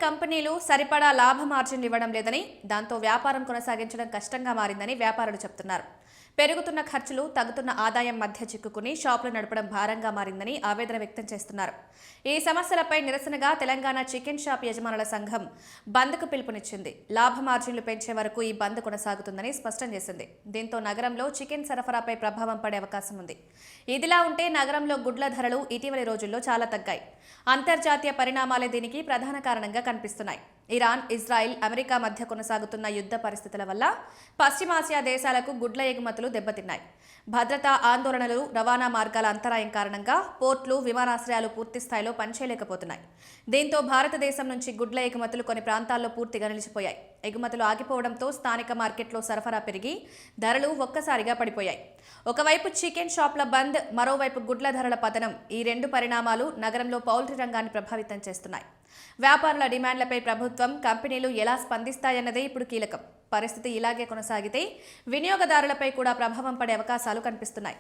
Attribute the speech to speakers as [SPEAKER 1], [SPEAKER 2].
[SPEAKER 1] కంపెనీలు సరిపడా లాభ మార్జిన్లు ఇవ్వడం లేదని, దాంతో వ్యాపారం కొనసాగించడం కష్టంగా మారిందని వ్యాపారులు చెబుతున్నారు. పెరుగుతున్న ఖర్చులు, తగ్గుతున్న ఆదాయం మధ్య చిక్కుకుని షాపులు నడపడం భారంగా మారిందని ఆవేదన వ్యక్తం చేస్తున్నారు. ఈ సమస్యలపై నిరసనగా తెలంగాణ చికెన్ షాప్ యజమానుల సంఘం బంద్కు పిలుపునిచ్చింది. లాభ మార్జిన్లు పెంచే వరకు ఈ బంద్ కొనసాగుతుందని స్పష్టం చేసింది. దీంతో నగరంలో చికెన్ సరఫరాపై ప్రభావం పడే అవకాశం ఉంది. ఇదిలా ఉంటే నగరంలో గుడ్ల ధరలు ఇటీవలి రోజుల్లో చాలా తగ్గాయి. అంతర్జాతీయ పరిణామాలే దీనికి ప్రధాన కారణంగా కనిపిస్తున్నాయి. ఇరాన్, ఇజ్రాయిల్, అమెరికా మధ్య కొనసాగుతున్న యుద్ధ పరిస్థితుల వల్ల పశ్చిమాసియా దేశాలకు గుడ్ల ఎగుమతులు దెబ్బతిన్నాయి. భద్రతా ఆందోళనలు, రవాణా మార్గాల అంతరాయం కారణంగా పోర్టులు, విమానాశ్రయాలు పూర్తి స్థాయిలో పనిచేయలేకపోతున్నాయి. దీంతో భారతదేశం నుంచి గుడ్ల ఎగుమతులు కొన్ని ప్రాంతాల్లో పూర్తిగా నిలిచిపోయాయి. ఎగుమతులు ఆగిపోవడంతో స్థానిక మార్కెట్లో సరఫరా పెరిగి ధరలు ఒక్కసారిగా పడిపోయాయి. ఒకవైపు చికెన్ షాప్ల బంద్, మరోవైపు గుడ్ల ధరల పతనం, ఈ రెండు పరిణామాలు నగరంలో పౌల్ట్రీ రంగాన్ని ప్రభావితం చేస్తున్నాయి. వ్యాపారుల డిమాండ్లపై ప్రభుత్వం, కంపెనీలు ఎలా స్పందిస్తాయన్నదే ఇప్పుడు కీలకం. పరిస్థితి ఇలాగే కొనసాగితే వినియోగదారులపై కూడా ప్రభావం పడే అవకాశాలు కనిపిస్తున్నాయి.